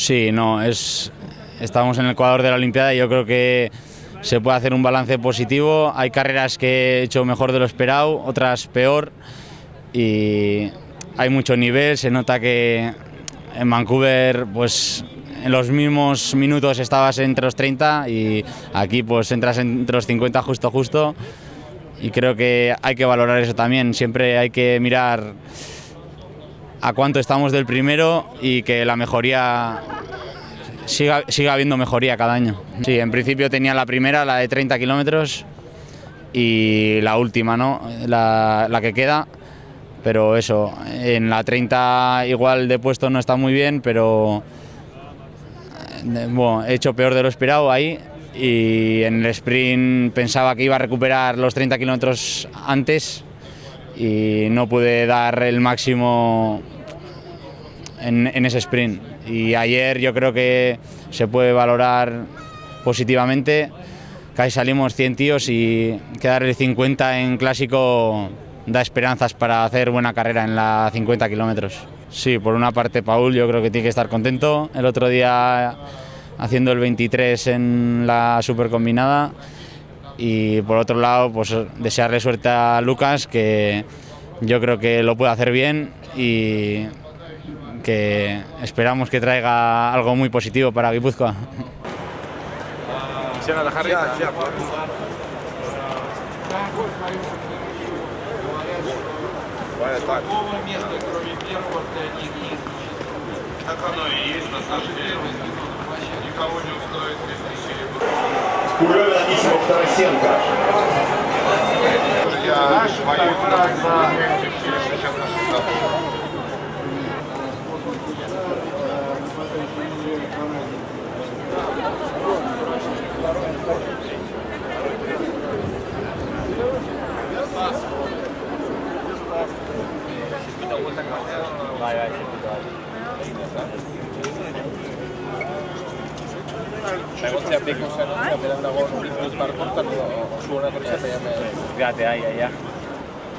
Sí, no, estamos en el Ecuador de la Olimpiada y yo creo que se puede hacer un balance positivo. Hay carreras que he hecho mejor de lo esperado, otras peor y hay mucho nivel. Se nota que en Vancouver pues en los mismos minutos estabas entre los 30 y aquí pues entras entre los 50 justo y creo que hay que valorar eso también. Siempre hay que mirar a cuánto estamos del primero y que la mejoría siga habiendo mejoría cada año. Sí, en principio tenía la primera, la de 30 kilómetros y la última, ¿no? La que queda, pero eso, en la 30 igual de puesto no está muy bien, pero bueno, he hecho peor de lo esperado ahí y en el sprint pensaba que iba a recuperar los 30 kilómetros antes y no pude dar el máximo en ese sprint. Y ayer yo creo que se puede valorar positivamente, casi salimos 100 tíos y quedar el 50 en clásico da esperanzas para hacer buena carrera en la 50 kilómetros. Sí, por una parte Paul yo creo que tiene que estar contento, el otro día haciendo el 23 en la super combinada y por otro lado pues desearle suerte a Lucas, que yo creo que lo puede hacer bien y que esperamos que traiga algo muy positivo para Guipúzcoa.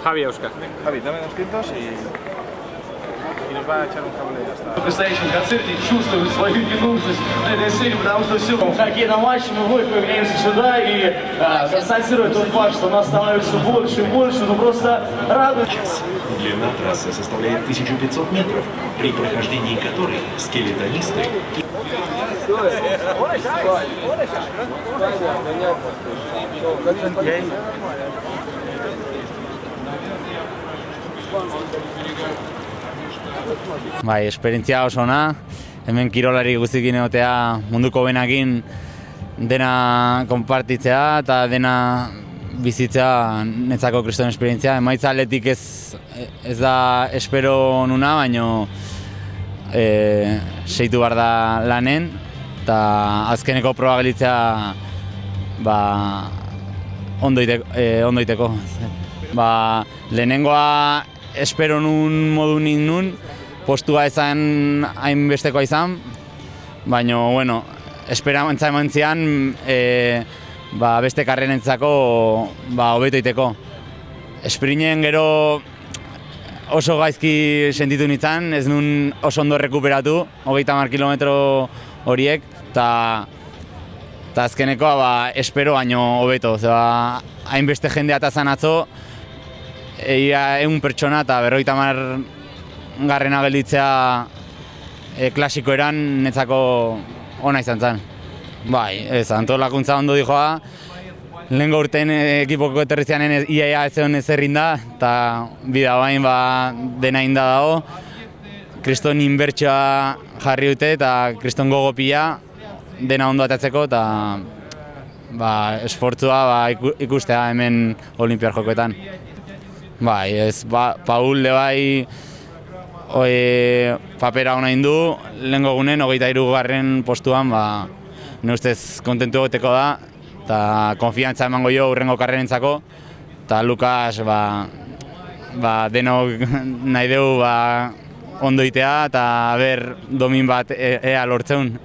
Javi Euska. Javi, dame 200 y nos va a echar un cable y ya está. В предстоящем концерте чувствуем свою ненужность на этой сцене, потому что все. В хоккей на матче мы вновь появляемся сюда и констатируем тот факт, что нас становится больше и больше, но просто радует. Длина трассы составляет 1500 метров, при прохождении которой скелетонисты Bai, esperientzia oso ona, hemen kirolari guztiekin egotea, munduko benekin dena konpartitzea eta dena bizitzea netzako kriston esperientzia. Emaitza atletik ez da espero nuna, baino seitu behar da lanen eta azkeneko proba gelitzea ondo iteko. Lehenengoa espero nun modu nun, postua ezan hainbestekoa izan, baina, bueno, esperantza eman zian beste karrenentzako hobeto iteko. Sprinten gero oso gaizki sentitu nintzen, ez nun oso ondo rekuperatu, 30 kilometro horiek, eta azkenekoa espero baino hobeto. Hainbeste jendea atazan atzo, ia 100 pertsona eta 50 garrena gelditzea klasikoeran netzako ona izan zen. Bai, ez, antolakuntza ondo dijoa, lehengo urtean ekipoko etorrizianen iaia ez egon ezerrin da, eta bida bain dena inda dago. Kriston inbertsioa jarri dute eta kriston gogopila dena ondo atatzeko eta esfortzua ikustea hemen Olimpiar Jokoetan. Bai, ez, Paul bai papera ona indu, lehengo egunen 23. postuan, ne ustez kontentu egoteko da, eta konfiantza emango jo hurrengo karrenentzako, eta Lukas denok nahi dugu ondo itea eta domin bat ea lortzeun.